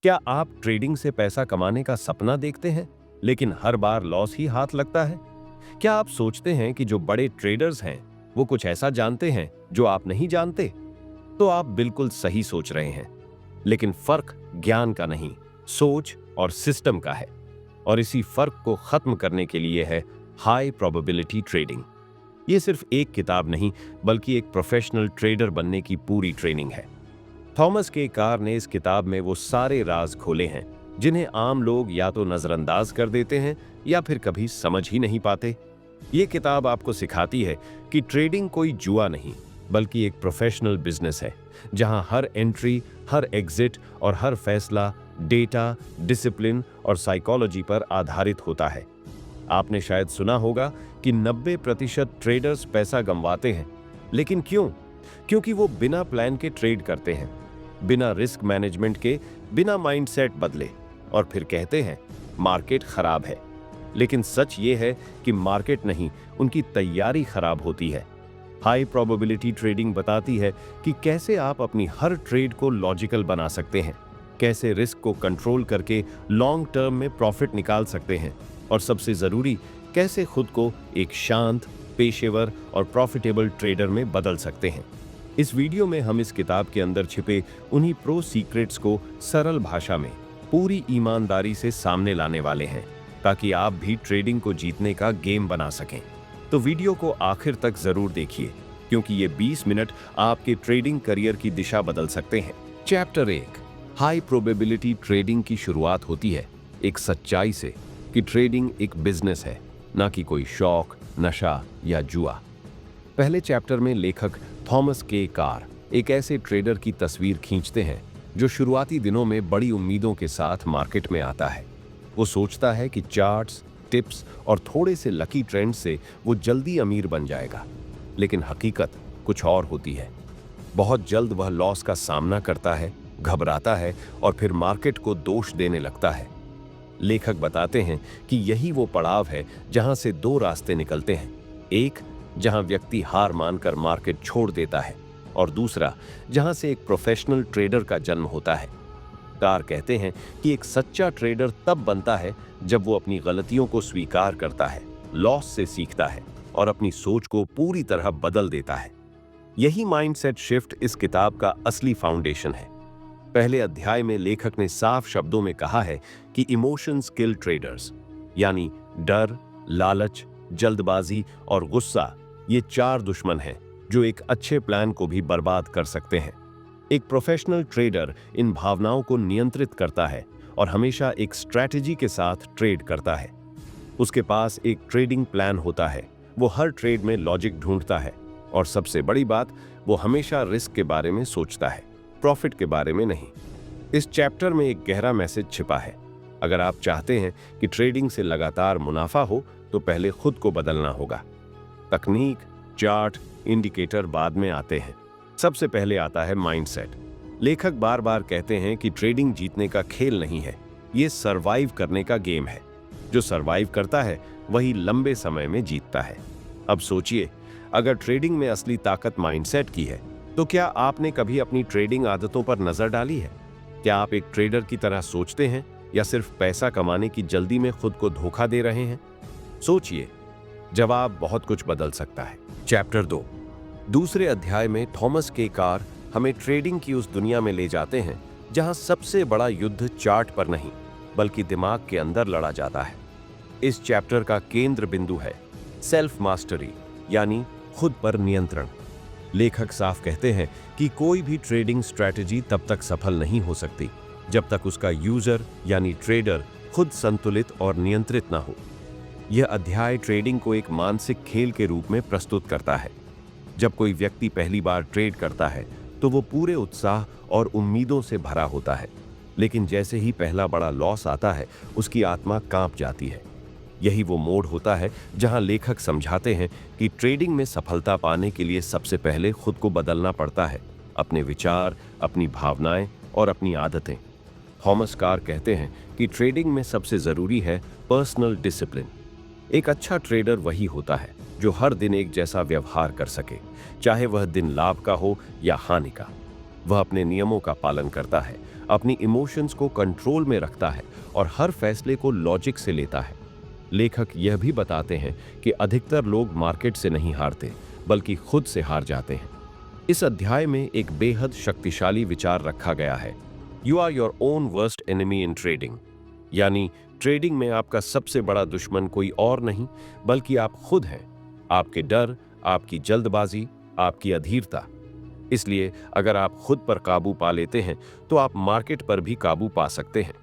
क्या आप ट्रेडिंग से पैसा कमाने का सपना देखते हैं, लेकिन हर बार लॉस ही हाथ लगता है? क्या आप सोचते हैं कि जो बड़े ट्रेडर्स हैं, वो कुछ ऐसा जानते हैं जो आप नहीं जानते? तो आप बिल्कुल सही सोच रहे हैं। लेकिन फर्क ज्ञान का नहीं, सोच और सिस्टम का है। और इसी फर्क को खत्म करने के लिए है हाई प्रोबेबिलिटी ट्रेडिंग। ये सिर्फ एक किताब नहीं, बल्कि एक प्रोफेशनल ट्रेडर बनने की पूरी ट्रेनिंग है। थॉमस के कार ने इस किताब में वो सारे राज खोले हैं जिन्हें आम लोग या तो नजरअंदाज कर देते हैं या फिर कभी समझ ही नहीं पाते। ये किताब आपको सिखाती है कि ट्रेडिंग कोई जुआ नहीं, बल्कि एक प्रोफेशनल बिजनेस है, जहां हर एंट्री, हर एग्जिट और हर फैसला डेटा, डिसिप्लिन और साइकोलॉजी पर आधारित होता है। आपने शायद सुना होगा कि 90% ट्रेडर्स पैसा गंवाते हैं, लेकिन क्यों? क्योंकि वो बिना प्लान के ट्रेड करते हैं, बिना रिस्क मैनेजमेंट के, बिना माइंडसेट बदले, और फिर कहते हैं मार्केट खराब है। लेकिन सच ये है कि मार्केट नहीं, उनकी तैयारी खराब होती है। हाई प्रोबेबिलिटी ट्रेडिंग बताती है कि कैसे आप अपनी हर ट्रेड को लॉजिकल बना सकते हैं, कैसे रिस्क को कंट्रोल करके लॉन्ग टर्म में प्रॉफिट निकाल सकते हैं, और सबसे जरूरी, कैसे खुद को एक शांत, पेशेवर और प्रॉफिटेबल ट्रेडर में बदल सकते हैं। इस वीडियो में हम इस किताब के अंदर छिपे उन्हीं प्रो सीक्रेट्स को सरल भाषा में पूरी ईमानदारी से सामने लाने वाले हैं, ताकि आप भी ट्रेडिंग को जीतने का गेम बना सकें। तो वीडियो को आखिर तक जरूर देखिए, क्योंकि ये 20 मिनट आपके ट्रेडिंग करियर की दिशा बदल सकते हैं। चैप्टर 1, हाई प्रोबेबिलिटी ट्रेडिंग की शुरुआत होती है एक सच्चाई से कि ट्रेडिंग एक बिजनेस है, ना कि कोई शौक, नशा या जुआ। पहले चैप्टर में लेखक थॉमस के कार एक ऐसे ट्रेडर की तस्वीर खींचते हैं जो शुरुआती दिनों में बड़ी उम्मीदों के साथ मार्केट में आता है। वो सोचता है कि चार्ट्स, टिप्स और थोड़े से लकी ट्रेंड से वो जल्दी अमीर बन जाएगा, लेकिन हकीकत कुछ और होती है। बहुत जल्द वह लॉस का सामना करता है, घबराता है और फिर मार्केट को दोष देने लगता है। लेखक बताते हैं कि यही वो पड़ाव है जहां से दो रास्ते निकलते हैं, एक जहां व्यक्ति हार मानकर मार्केट छोड़ देता है, और दूसरा जहां से एक प्रोफेशनल ट्रेडर का जन्म होता है। कार कहते हैं कि एक सच्चा ट्रेडर तब बनता है जब वो अपनी गलतियों को स्वीकार करता है, लॉस से सीखता है और अपनी सोच को पूरी तरह बदल देता है। यही माइंडसेट शिफ्ट इस किताब का असली फाउंडेशन है। पहले अध्याय में लेखक ने साफ शब्दों में कहा है कि इमोशंस किल ट्रेडर्स, यानी डर, लालच, जल्दबाजी और गुस्सा, ये 4 दुश्मन हैं जो एक अच्छे प्लान को भी बर्बाद कर सकते हैं। एक प्रोफेशनल ट्रेडर इन भावनाओं को नियंत्रित करता है और हमेशा एक स्ट्रैटेजी के साथ ट्रेड करता है। उसके पास एक ट्रेडिंग प्लान होता है, वो हर ट्रेड में लॉजिक ढूंढता है, और सबसे बड़ी बात, वो हमेशा रिस्क के बारे में सोचता है, प्रॉफिट के बारे में नहीं। इस चैप्टर में एक गहरा मैसेज छिपा है। अगर आप चाहते हैं कि ट्रेडिंग से लगातार मुनाफा हो, तो पहले खुद को बदलना होगा। तकनीक, चार्ट, इंडिकेटर बाद में आते हैं, सबसे पहले आता है माइंडसेट। लेखक बार बार कहते हैं कि ट्रेडिंग जीतने का खेल नहीं है, ये सरवाइव करने का गेम है। जो सरवाइव करता है वही लंबे समय में जीतता है। अब सोचिए, अगर ट्रेडिंग में असली ताकत माइंडसेट की है, तो क्या आपने कभी अपनी ट्रेडिंग आदतों पर नजर डाली है? क्या आप एक ट्रेडर की तरह सोचते हैं या सिर्फ पैसा कमाने की जल्दी में खुद को धोखा दे रहे हैं? सोचिए, जवाब बहुत कुछ बदल सकता है। चैप्टर 2, दूसरे अध्याय में थॉमस के कार हमें ट्रेडिंग की उस दुनिया में ले जाते हैं जहां सबसे बड़ा युद्ध चार्ट पर नहीं, बल्कि दिमाग के अंदर लड़ा जाता है। इस चैप्टर का केंद्र बिंदु है सेल्फ मास्टरी, यानी खुद पर नियंत्रण। लेखक साफ कहते हैं कि कोई भी ट्रेडिंग स्ट्रैटेजी तब तक सफल नहीं हो सकती जब तक उसका यूजर यानी ट्रेडर खुद संतुलित और नियंत्रित ना हो। यह अध्याय ट्रेडिंग को एक मानसिक खेल के रूप में प्रस्तुत करता है। जब कोई व्यक्ति पहली बार ट्रेड करता है तो वो पूरे उत्साह और उम्मीदों से भरा होता है, लेकिन जैसे ही पहला बड़ा लॉस आता है, उसकी आत्मा कांप जाती है। यही वो मोड़ होता है जहां लेखक समझाते हैं कि ट्रेडिंग में सफलता पाने के लिए सबसे पहले खुद को बदलना पड़ता है, अपने विचार, अपनी भावनाएं और अपनी आदतें। थॉमस कार कहते हैं कि ट्रेडिंग में सबसे जरूरी है पर्सनल डिसिप्लिन। एक अच्छा ट्रेडर वही होता है जो हर दिन एक जैसा व्यवहार कर सके, चाहे वह दिन लाभ का हो या हानि का। वह अपने नियमों का पालन करता है, अपनी इमोशंस को कंट्रोल में रखता है और हर फैसले को लॉजिक से लेता है। लेखक यह भी बताते हैं कि अधिकतर लोग मार्केट से नहीं हारते, बल्कि खुद से हार जाते हैं। इस अध्याय में एक बेहद शक्तिशाली विचार रखा गया है, you are your own worst enemy in trading. यानी ट्रेडिंग में आपका सबसे बड़ा दुश्मन कोई और नहीं, बल्कि आप खुद हैं। आपके डर, आपकी जल्दबाजी, आपकी अधीरता। इसलिए अगर आप खुद पर काबू पा लेते हैं तो आप मार्केट पर भी काबू पा सकते हैं।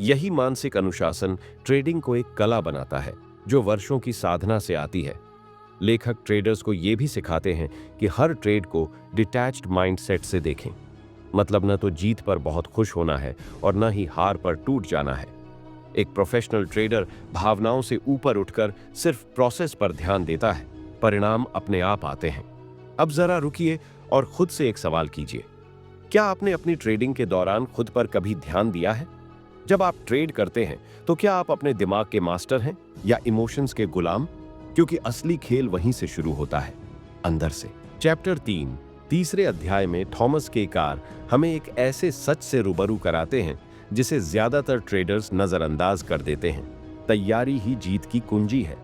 यही मानसिक अनुशासन ट्रेडिंग को एक कला बनाता है, जो वर्षों की साधना से आती है। लेखक ट्रेडर्स को यह भी सिखाते हैं कि हर ट्रेड को डिटैच्ड माइंडसेट से देखें। मतलब न तो जीत पर बहुत खुश होना है और न ही हार पर टूट जाना है। एक प्रोफेशनल ट्रेडर भावनाओं से ऊपर उठकर सिर्फ प्रोसेस पर ध्यान देता है, परिणाम अपने आप आते हैं। अब जरा रुकिए और खुद से एक सवाल कीजिए, क्या आपने अपनी ट्रेडिंग के दौरान खुद पर कभी ध्यान दिया है? जब आप ट्रेड करते हैं तो क्या आप अपने दिमाग के मास्टर हैं या इमोशंस के गुलाम? क्योंकि असली खेल वहीं से शुरू होता है, अंदर से। चैप्टर 3, तीसरे अध्याय में थॉमस के कार हमें एक ऐसे सच से रूबरू कराते हैं जिसे ज्यादातर ट्रेडर्स नजरअंदाज कर देते हैं। तैयारी ही जीत की कुंजी है।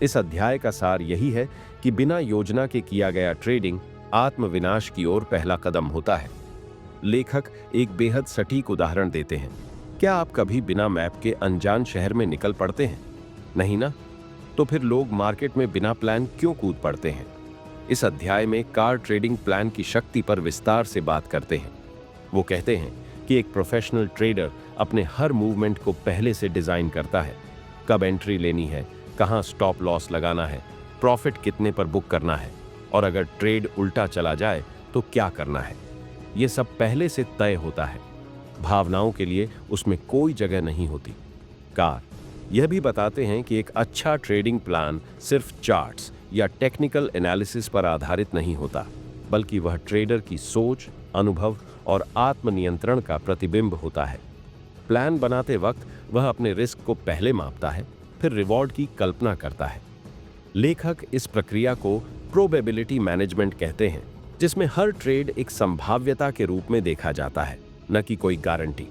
इस अध्याय का सार यही है कि बिना योजना के किया गया ट्रेडिंग आत्मविनाश की ओर पहला कदम होता है। लेखक एक बेहद सटीक उदाहरण देते हैं। क्या आप कभी बिना मैप के अनजान शहर में निकल पड़ते हैं? नहीं ना? तो फिर लोग मार्केट में बिना प्लान क्यों कूद पड़ते हैं? इस अध्याय में कार ट्रेडिंग प्लान की शक्ति पर विस्तार से बात करते हैं। वो कहते हैं कि एक प्रोफेशनल ट्रेडर अपने हर मूवमेंट को पहले से डिजाइन करता है। कब एंट्री लेनी है, कहां स्टॉप लॉस लगाना है, प्रॉफिट कितने पर बुक करना है, और अगर ट्रेड उल्टा चला जाए तो क्या करना है। यह सब पहले से तय होता है। भावनाओं के लिए उसमें कोई जगह नहीं होती। कार यह भी बताते हैं कि एक अच्छा ट्रेडिंग प्लान सिर्फ चार्ट्स या टेक्निकल एनालिसिस पर आधारित नहीं होता, बल्कि वह ट्रेडर की सोच, अनुभव और आत्मनियंत्रण का प्रतिबिंब होता है। प्लान बनाते वक्त वह अपने रिस्क को पहले मापता है, फिर रिवॉर्ड की कल्पना करता है। लेखक इस प्रक्रिया को प्रोबेबिलिटी मैनेजमेंट कहते हैं, जिसमें हर ट्रेड एक संभाव्यता के रूप में देखा जाता है, न कि कोई गारंटी।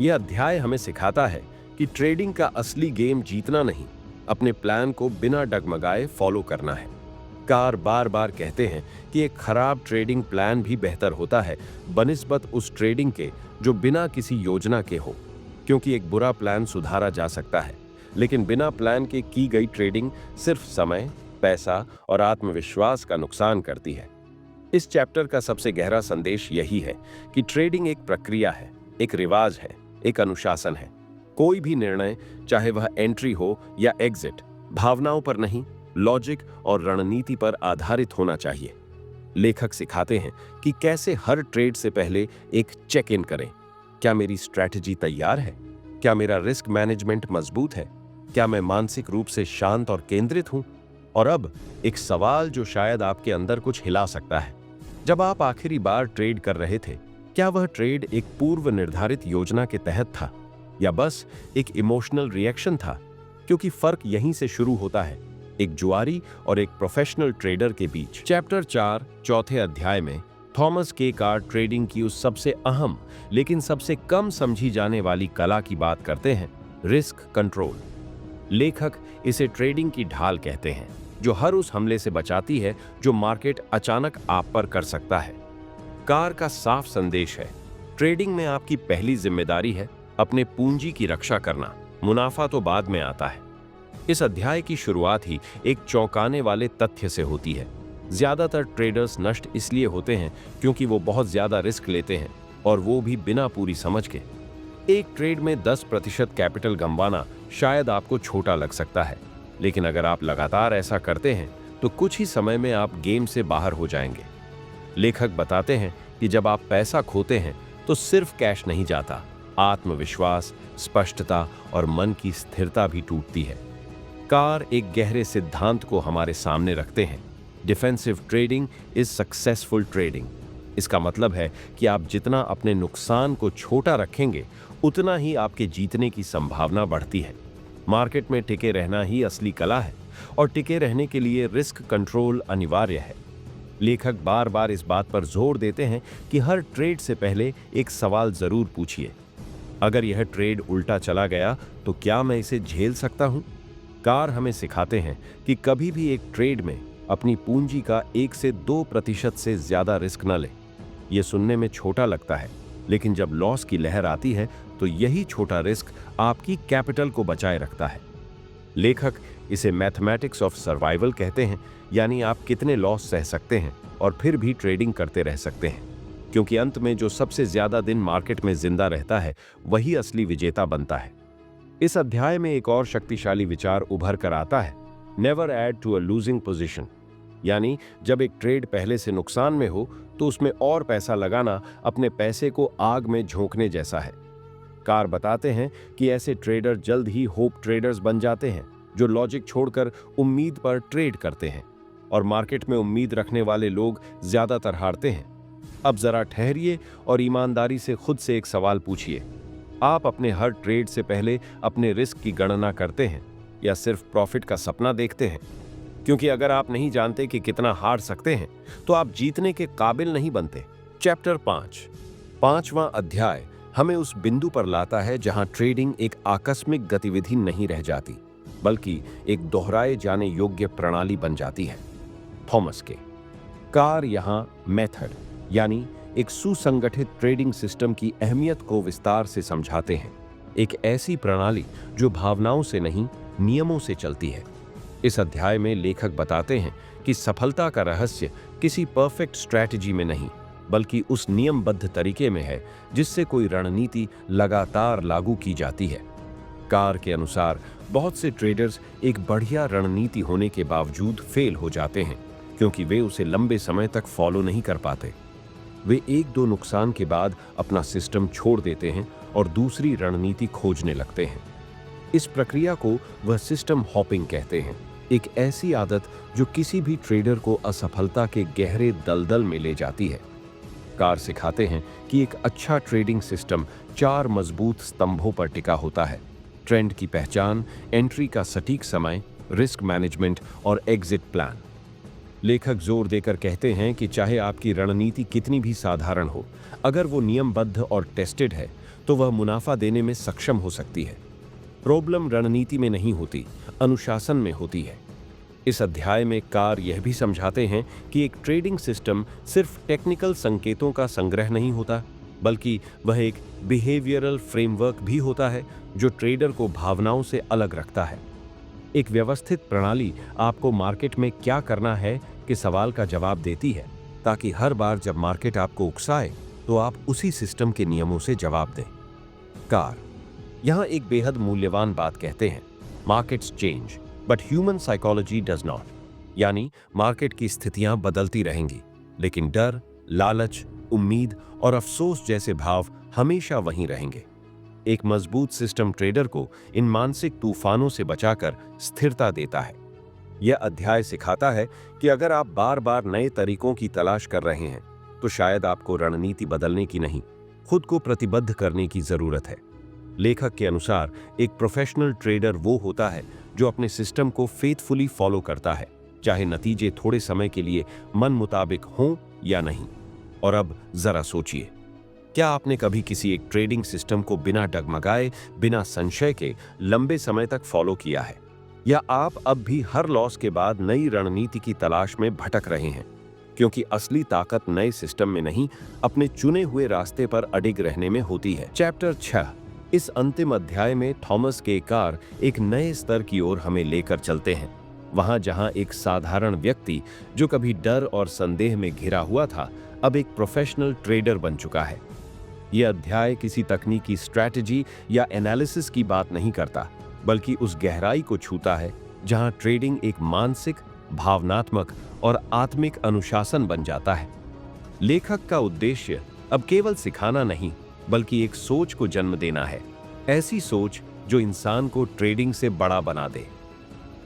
यह अध्याय हमें सिखाता है कि ट्रेडिंग का असली गेम जीतना नहीं, अपने प्लान को बिना डगमगाए फॉलो करना है। कार बार बार कहते हैं कि एक खराब ट्रेडिंग प्लान भी बेहतर होता है बनिस्बत उस ट्रेडिंग के जो बिना किसी योजना के हो, क्योंकि एक बुरा प्लान सुधारा जा सकता है, लेकिन बिना प्लान के की गई ट्रेडिंग सिर्फ समय, पैसा और आत्मविश्वास का नुकसान करती है। इस चैप्टर का सबसे गहरा संदेश यही है कि ट्रेडिंग एक प्रक्रिया है, एक रिवाज है, एक अनुशासन है। कोई भी निर्णय, चाहे वह एंट्री हो या एग्जिट, भावनाओं पर नहीं, लॉजिक और रणनीति पर आधारित होना चाहिए। लेखक सिखाते हैं कि कैसे हर ट्रेड से पहले एक चेक इन करें। क्या मेरी स्ट्रैटेजी तैयार है? क्या मेरा रिस्क मैनेजमेंट मजबूत है? क्या मैं मानसिक रूप से शांत और केंद्रित हूं? और अब एक सवाल जो शायद आपके अंदर कुछ हिला सकता है। जब आप आखिरी बार ट्रेड कर रहे थे, क्या वह ट्रेड एक पूर्व निर्धारित योजना के तहत था या बस एक इमोशनल रिएक्शन था? क्योंकि फर्क यहीं से शुरू होता है, एक जुआरी और एक प्रोफेशनल ट्रेडर के बीच। चैप्टर 4, चौथे अध्याय में थॉमस के कार ट्रेडिंग की उस सबसे अहम लेकिन सबसे कम समझी जाने वाली कला की बात करते हैं, रिस्क कंट्रोल। लेखक इसे ट्रेडिंग की ढाल कहते हैं, जो हर उस हमले से बचाती है जो मार्केट अचानक आप पर कर सकता है। कार का साफ संदेश है, ट्रेडिंग में आपकी पहली जिम्मेदारी है अपने पूंजी की रक्षा करना, मुनाफा तो बाद में आता है। इस अध्याय की शुरुआत ही एक चौंकाने वाले तथ्य से होती है। ज्यादातर ट्रेडर्स नष्ट इसलिए होते हैं क्योंकि वो बहुत ज्यादा रिस्क लेते हैं, और वो भी बिना पूरी समझ के। एक ट्रेड में 10% कैपिटल गंवाना शायद आपको छोटा लग सकता है, लेकिन अगर आप लगातार ऐसा करते हैं तो कुछ ही समय में आप गेम से बाहर हो जाएंगे। लेखक बताते हैं कि जब आप पैसा खोते हैं तो सिर्फ कैश नहीं जाता, आत्मविश्वास, स्पष्टता और मन की स्थिरता भी टूटती है। कार एक गहरे सिद्धांत को हमारे सामने रखते हैं, defensive trading is successful trading. इसका मतलब है कि आप जितना अपने नुकसान को छोटा रखेंगे, उतना ही आपके जीतने की संभावना बढ़ती है। मार्केट में टिके रहना ही असली कला है, और टिके रहने के लिए रिस्क कंट्रोल अनिवार्य है। लेखक बार बार इस बात पर जोर देते हैं कि हर ट्रेड से पहले एक सवाल जरूर पूछिए। अगर यह ट्रेड उल्टा चला गया तो क्या मैं इसे झेल सकता हूं? कार हमें सिखाते हैं कि कभी भी एक ट्रेड में अपनी पूंजी का 1 से 2% से ज्यादा रिस्क न लें। यह सुनने में छोटा लगता है, लेकिन जब लॉस की लहर आती है तो यही छोटा रिस्क आपकी कैपिटल को बचाए रखता है। लेखक इसे मैथमेटिक्स ऑफ सर्वाइवल कहते हैं, यानी आप कितने लॉस सह सकते हैं और फिर भी ट्रेडिंग करते रह सकते हैं, क्योंकि अंत में जो सबसे ज्यादा दिन मार्केट में जिंदा रहता है वही असली विजेता बनता है। इस अध्याय में एक और शक्तिशाली विचार उभर कर आता है, never add to a losing position, यानी जब एक ट्रेड पहले से नुकसान में हो तो उसमें और पैसा लगाना अपने पैसे को आग में झोंकने जैसा है। कार बताते हैं कि ऐसे ट्रेडर जल्द ही होप ट्रेडर्स बन जाते हैं, जो लॉजिक छोड़कर उम्मीद पर ट्रेड करते हैं, और मार्केट में उम्मीद रखने वाले लोग ज्यादातर हारते हैं। अब जरा ठहरिए और ईमानदारी से खुद से एक सवाल पूछिए, आप अपने हर ट्रेड से पहले अपने रिस्क की गणना करते हैं या सिर्फ प्रॉफिट का सपना देखते हैं? क्योंकि अगर आप नहीं जानते कि कितना हार सकते हैं तो आप जीतने के काबिल नहीं बनते। चैप्टर 5, 5वां अध्याय हमें उस बिंदु पर लाता है जहां ट्रेडिंग एक आकस्मिक गतिविधि नहीं रह जाती, बल्कि एक दोहराए जाने योग्य प्रणाली बन जाती है। थॉमस के कार यहां मेथड यानी एक सुसंगठित ट्रेडिंग सिस्टम की अहमियत को विस्तार से समझाते हैं। एक ऐसी प्रणाली जो भावनाओं से नहीं, नियमों से चलती है। इस अध्याय में लेखक बताते हैं कि सफलता का रहस्य किसी परफेक्ट स्ट्रैटेजी में नहीं, बल्कि उस नियमबद्ध तरीके में है जिससे कोई रणनीति लगातार लागू की जाती है। कार के अनुसार बहुत से ट्रेडर्स एक बढ़िया रणनीति होने के बावजूद फेल हो जाते हैं, क्योंकि वे उसे लंबे समय तक फॉलो नहीं कर पाते। वे 1-2 नुकसान के बाद अपना सिस्टम छोड़ देते हैं और दूसरी रणनीति खोजने लगते हैं। इस प्रक्रिया को वह सिस्टम हॉपिंग कहते हैं, एक ऐसी आदत जो किसी भी ट्रेडर को असफलता के गहरे दलदल में ले जाती है। कार सिखाते हैं कि एक अच्छा ट्रेडिंग सिस्टम 4 मजबूत स्तंभों पर टिका होता है: ट्रेंड की पहचान, एंट्री का सटीक समय, रिस्क मैनेजमेंट और एग्जिट प्लान। लेखक जोर देकर कहते हैं कि चाहे आपकी रणनीति कितनी भी साधारण हो, अगर वो नियमबद्ध और टेस्टेड है तो वह मुनाफा देने में सक्षम हो सकती है। प्रॉब्लम रणनीति में नहीं होती, अनुशासन में होती है। इस अध्याय में कार यह भी समझाते हैं कि एक ट्रेडिंग सिस्टम सिर्फ टेक्निकल संकेतों का संग्रह नहीं होता, बल्कि वह एक बिहेवियरल फ्रेमवर्क भी होता है जो ट्रेडर को भावनाओं से अलग रखता है। एक व्यवस्थित प्रणाली आपको मार्केट में क्या करना है के सवाल का जवाब देती है, ताकि हर बार जब मार्केट आपको उकसाए तो आप उसी सिस्टम के नियमों से जवाब दें। कार यहां एक बेहद मूल्यवान बात कहते हैं, markets change but human psychology does not, यानी मार्केट की स्थितियां बदलती रहेंगी, लेकिन डर, लालच, उम्मीद और अफसोस जैसे भाव हमेशा वहीं रहेंगे। एक मजबूत सिस्टम ट्रेडर को इन मानसिक तूफानों से बचाकर स्थिरता देता है। यह अध्याय सिखाता है कि अगर आप बार बार नए तरीकों की तलाश कर रहे हैं तो शायद आपको रणनीति बदलने की नहीं, खुद को प्रतिबद्ध करने की जरूरत है। लेखक के अनुसार एक प्रोफेशनल ट्रेडर वो होता है जो अपने सिस्टम को फेथफुली फॉलो करता है, चाहे नतीजे थोड़े समय के लिए मन मुताबिक हों या नहीं। और अब जरा सोचिए, क्या आपने कभी किसी एक ट्रेडिंग सिस्टम को बिना डगमगाए, बिना संशय के लंबे समय तक फॉलो किया है? या आप अब भी हर लॉस के बाद नई रणनीति की तलाश में भटक रहे हैं? क्योंकि असली ताकत नए सिस्टम में नहीं, अपने चुने हुए रास्ते पर अडिग रहने में होती है। चैप्टर 6 इस अंतिम अध्याय में थॉमस के कार एक नए स्तर की ओर हमें लेकर चलते हैं, वहां जहां एक साधारण व्यक्ति जो कभी डर और संदेह में घिरा हुआ था, अब एक प्रोफेशनल ट्रेडर बन चुका है। यह अध्याय किसी तकनीकी स्ट्रैटेजी या एनालिसिस की बात नहीं करता, बल्कि उस गहराई को छूता है जहां ट्रेडिंग एक मानसिक, भावनात्मक और आत्मिक अनुशासन बन जाता है। लेखक का उद्देश्य अब केवल सिखाना नहीं, बल्कि एक सोच को जन्म देना है, ऐसी सोच जो इंसान को ट्रेडिंग से बड़ा बना दे।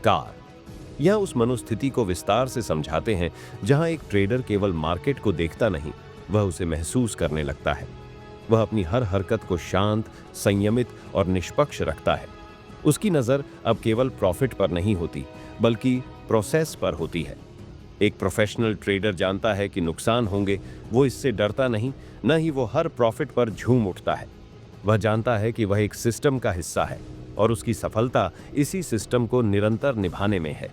कार यह उस मनोस्थिति को विस्तार से समझाते हैं जहां एक ट्रेडर केवल मार्केट को देखता नहीं, वह उसे महसूस करने लगता है। वह अपनी हर हरकत को शांत, संयमित और निष्पक्ष रखता है। उसकी नजर अब केवल प्रॉफिट पर नहीं होती, बल्कि प्रोसेस पर होती है। एक प्रोफेशनल ट्रेडर जानता है कि नुकसान होंगे, वो इससे डरता नहीं, न ही वो हर प्रॉफिट पर झूम उठता है। वह जानता है कि वह एक सिस्टम का हिस्सा है और उसकी सफलता इसी सिस्टम को निरंतर निभाने में है।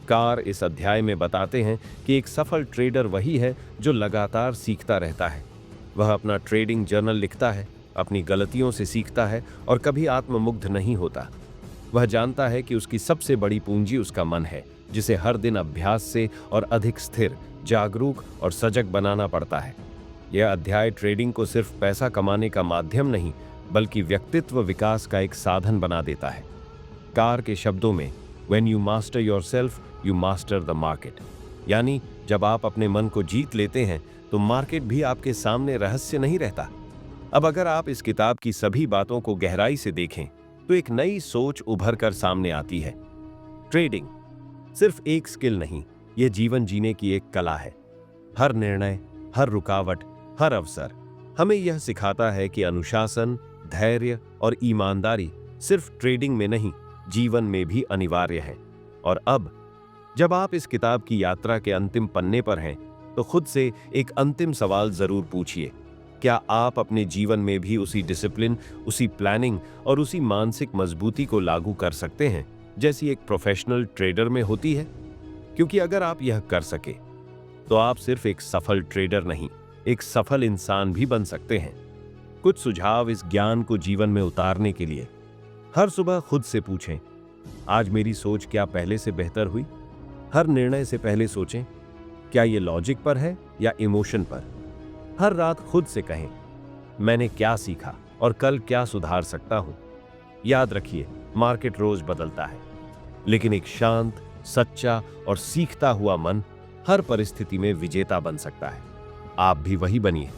कार इस अध्याय में बताते हैं कि एक सफल ट्रेडर वही है जो लगातार सीखता रहता है। वह अपना ट्रेडिंग जर्नल लिखता है, अपनी गलतियों से सीखता है और कभी आत्ममुग्ध नहीं होता। वह जानता है कि उसकी सबसे बड़ी पूंजी उसका मन है, जिसे हर दिन अभ्यास से और अधिक स्थिर, जागरूक और सजग बनाना पड़ता है। यह अध्याय ट्रेडिंग को सिर्फ पैसा कमाने का माध्यम नहीं, बल्कि व्यक्तित्व विकास का एक साधन बना देता है। कार के शब्दों में, "When you master yourself, you master the market", यानी जब आप अपने मन को जीत लेते हैं तो मार्केट भी आपके सामने रहस्य नहीं रहता। अब अगर आप इस किताब की सभी बातों को गहराई से देखें तो एक नई सोच उभर कर सामने आती है। ट्रेडिंग सिर्फ एक स्किल नहीं, यह जीवन जीने की एक कला है। हर निर्णय, हर रुकावट, हर अवसर हमें यह सिखाता है कि अनुशासन, धैर्य और ईमानदारी सिर्फ ट्रेडिंग में नहीं, जीवन में भी अनिवार्य है। और अब जब आप इस किताब की यात्रा के अंतिम पन्ने पर हैं, तो खुद से एक अंतिम सवाल जरूर पूछिए, क्या आप अपने जीवन में भी उसी डिसिप्लिन, उसी प्लानिंग और उसी मानसिक मजबूती को लागू कर सकते हैं जैसी एक प्रोफेशनल ट्रेडर में होती है? क्योंकि अगर आप यह कर सके तो आप सिर्फ एक सफल ट्रेडर नहीं, एक सफल इंसान भी बन सकते हैं। कुछ सुझाव इस ज्ञान को जीवन में उतारने के लिए: हर सुबह खुद से पूछें, आज मेरी सोच क्या पहले से बेहतर हुई? हर निर्णय से पहले सोचें, क्या यह लॉजिक पर है या इमोशन पर? हर रात खुद से कहें, मैंने क्या सीखा और कल क्या सुधार सकता हूं? याद रखिए, मार्केट रोज बदलता है, लेकिन एक शांत, सच्चा और सीखता हुआ मन हर परिस्थिति में विजेता बन सकता है। आप भी वही बनिए।